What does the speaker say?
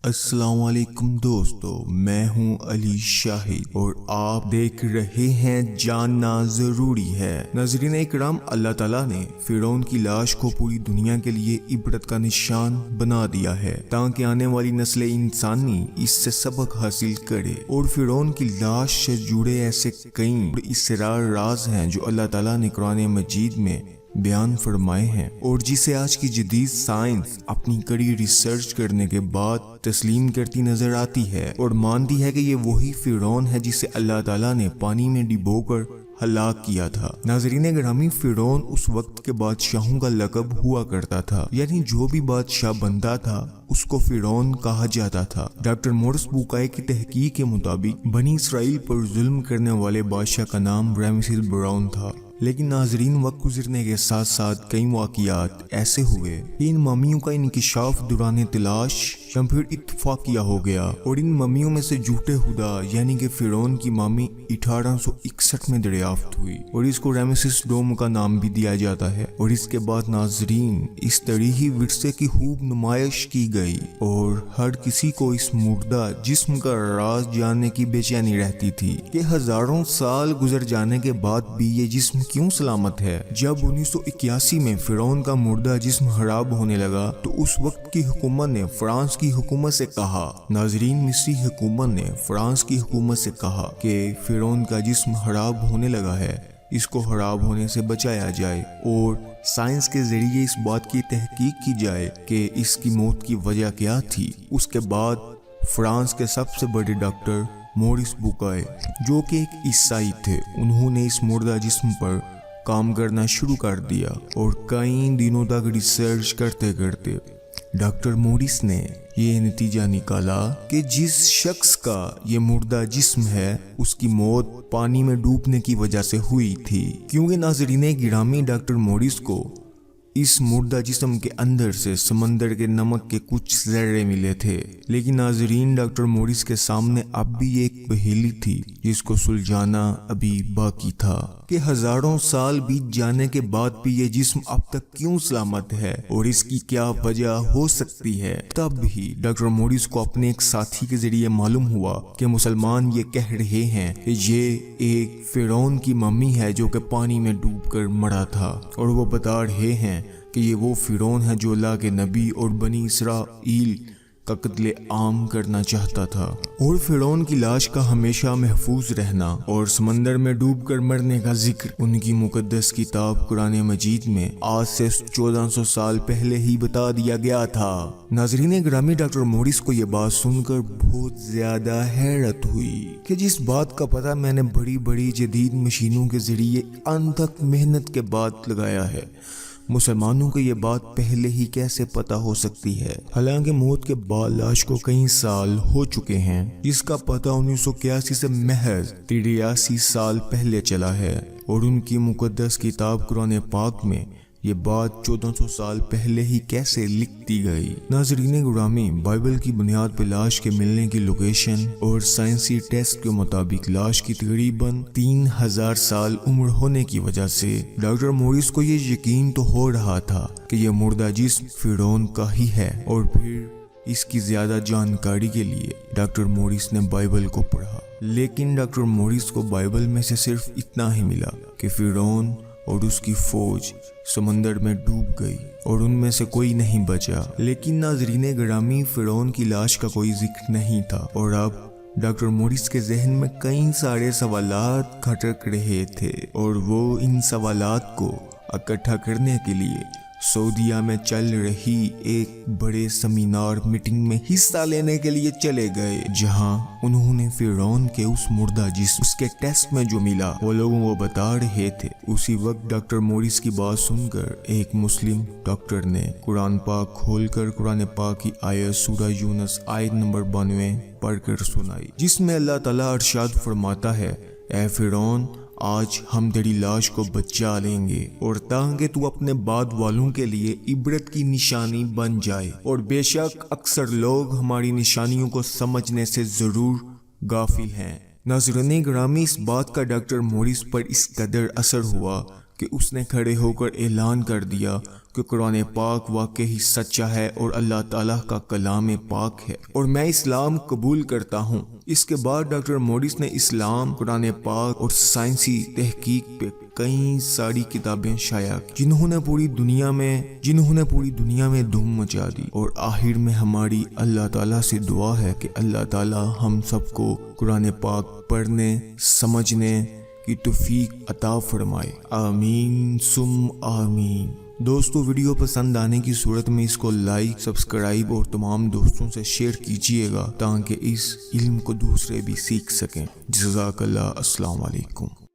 السلام علیکم دوستو، میں ہوں علی شاہد اور آپ دیکھ رہے ہیں جاننا ضروری ہے۔ ناظرین اکرام، اللہ تعالیٰ نے فرعون کی لاش کو پوری دنیا کے لیے عبرت کا نشان بنا دیا ہے تاکہ آنے والی نسل انسانی اس سے سبق حاصل کرے، اور فرعون کی لاش سے جڑے ایسے کئی اسرار راز ہیں جو اللہ تعالیٰ نے قرآن مجید میں بیان فرمائے ہیں، اور جسے آج کی جدید سائنس اپنی کڑی ریسرچ کرنے کے بعد تسلیم کرتی نظر آتی ہے اور مانتی ہے کہ یہ وہی فرعون ہے جسے اللہ تعالیٰ نے پانی میں ڈبو کر ہلاک کیا تھا۔ ناظرین گرامی، فرعون اس وقت کے بادشاہوں کا لقب ہوا کرتا تھا، یعنی جو بھی بادشاہ بنتا تھا اس کو فرعون کہا جاتا تھا۔ ڈاکٹر مورس بوکائے کی تحقیق کے مطابق بنی اسرائیل پر ظلم کرنے والے بادشاہ کا نام رامسیس براؤن تھا، لیکن ناظرین وقت گزرنے کے ساتھ ساتھ کئی واقعات ایسے ہوئے کہ ان ممیوں کا انکشاف دوران تلاش یا پھر اتفاقیہ ہو گیا، اور ان ممیوں میں سے جھوٹے خدا یعنی کہ فرعون کی مامی 1861 میں دریافت ہوئی، اور اس کو رامسیس دوم کا نام بھی دیا جاتا ہے۔ اور اس کے بعد ناظرین اس تاریخی ورثے کی خوب نمائش کی گئی، اور ہر کسی کو اس مردہ جسم کا راز جاننے کی بے چینی رہتی تھی کہ ہزاروں سال گزر جانے کے بعد بھی یہ جسم کیوں سلامت ہے۔ جب 1981 میں فرعون کا مردہ جسم خراب ہونے لگا تو اس وقت کی حکومت نے فرانس کی حکومت سے کہا، ناظرین مصری حکومت نے فرانس کی حکومت سے کہا کہ فرعون کا جسم خراب ہونے لگا ہے، اس کو خراب ہونے سے بچایا جائے اور سائنس کے ذریعے اس بات کی تحقیق کی جائے کہ اس کی موت کی وجہ کیا تھی۔ اس کے بعد فرانس کے سب سے بڑے ڈاکٹر مورس بوکائے، جو کہ ایک عیسائی تھے، انہوں نے اس مردہ جسم پر کام کرنا شروع کر دیا، اور کئی دنوں تک ریسرچ کرتے کرتے ڈاکٹر مورس نے یہ نتیجہ نکالا کہ جس شخص کا یہ مردہ جسم ہے اس کی موت پانی میں ڈوبنے کی وجہ سے ہوئی تھی، کیونکہ ناظرین گرامی ڈاکٹر مورس کو اس مردہ جسم کے اندر سے سمندر کے نمک کے کچھ ذرے ملے تھے۔ لیکن ناظرین ڈاکٹر مورس کے سامنے اب بھی ایک پہیلی تھی جس کو سلجھانا ابھی باقی تھا کہ ہزاروں سال بیت جانے کے بعد بھی یہ جسم اب تک کیوں سلامت ہے اور اس کی کیا وجہ ہو سکتی ہے۔ تب ہی ڈاکٹر مورس کو اپنے ایک ساتھی کے ذریعے معلوم ہوا کہ مسلمان یہ کہہ رہے ہیں کہ یہ ایک فرعون کی ممی ہے جو کہ پانی میں ڈوب کر مرا تھا، اور وہ بتا رہے ہیں کہ یہ وہ فرعون ہے جو اللہ کے نبی اور بنی اسرائیل کا قتل عام کرنا چاہتا تھا، اور فرعون کی لاش کا ہمیشہ محفوظ رہنا اور سمندر میں ڈوب کر مرنے کا ذکر ان کی مقدس کتاب قرآن مجید میں آج سے 1400 سال پہلے ہی بتا دیا گیا تھا۔ ناظرین گرامی، ڈاکٹر مورس کو یہ بات سن کر بہت زیادہ حیرت ہوئی کہ جس بات کا پتہ میں نے بڑی بڑی جدید مشینوں کے ذریعے انتھک محنت کے بعد لگایا ہے، مسلمانوں کو یہ بات پہلے ہی کیسے پتہ ہو سکتی ہے؟ حالانکہ موت کے بعد لاش کو کئی سال ہو چکے ہیں، جس کا پتہ 1981 سے محض 83 سال پہلے چلا ہے، اور ان کی مقدس کتاب قرآن پاک میں یہ بات 1400 سال پہلے ہی کیسے لکھ دی گئی؟ ناظرین گرامی، بائبل کی بنیاد پہ لاش کے ملنے کی لوکیشن اور سائنسی ٹیسٹ کے مطابق لاش کی تقریباً 3000 سال عمر ہونے کی وجہ سے ڈاکٹر مورس کو یہ یقین تو ہو رہا تھا کہ یہ مردہ جسم فرعون کا ہی ہے، اور پھر اس کی زیادہ جانکاری کے لیے ڈاکٹر مورس نے بائبل کو پڑھا، لیکن ڈاکٹر مورس کو بائبل میں سے صرف اتنا ہی ملا کہ فرعون اور اس کی فوج سمندر میں ڈوب گئی اور ان میں سے کوئی نہیں بچا۔ لیکن ناظرین گرامی، فرعون کی لاش کا کوئی ذکر نہیں تھا، اور اب ڈاکٹر مورس کے ذہن میں کئی سارے سوالات کھٹک رہے تھے، اور وہ ان سوالات کو اکٹھا کرنے کے لیے سعودیہ میں چل رہی ایک بڑے سیمینار میٹنگ میں حصہ لینے کے لیے چلے گئے، جہاں انہوں نے فرعون کے اس مردہ جسم اس کے ٹیسٹ میں جو ملا وہ لوگوں کو بتا رہے تھے۔ اسی وقت ڈاکٹر مورس کی بات سن کر ایک مسلم ڈاکٹر نے قرآن پاک کھول کر قرآن پاک کی آیت سورہ یونس آیت نمبر 92 پڑھ کر سنائی، جس میں اللہ تعالیٰ ارشاد فرماتا ہے، اے فرعون، آج ہم تیری لاش کو بچا لیں گے، اور تاکہ تو اپنے بعد والوں کے لیے عبرت کی نشانی بن جائے، اور بے شک اکثر لوگ ہماری نشانیوں کو سمجھنے سے ضرور غافل ہیں۔ ناظرین گرامی، اس بات کا ڈاکٹر مورس پر اس قدر اثر ہوا کہ اس نے کھڑے ہو کر اعلان کر دیا کہ قرآن پاک واقعی سچا ہے اور اللہ تعالیٰ کا کلام پاک ہے اور میں اسلام قبول کرتا ہوں۔ اس کے بعد ڈاکٹر موڈس نے اسلام، قرآن پاک اور سائنسی تحقیق پہ کئی ساری کتابیں شائع کی جنہوں نے پوری دنیا میں دھوم مچا دی۔ اور آخر میں ہماری اللہ تعالیٰ سے دعا ہے کہ اللہ تعالیٰ ہم سب کو قرآن پاک پڑھنے سمجھنے کی توفیق عطا فرمائے، آمین ثم آمین۔ دوستو ویڈیو پسند آنے کی صورت میں اس کو لائک، سبسکرائب اور تمام دوستوں سے شیئر کیجیے گا تاکہ اس علم کو دوسرے بھی سیکھ سکیں۔ جزاک اللہ، السلام علیکم۔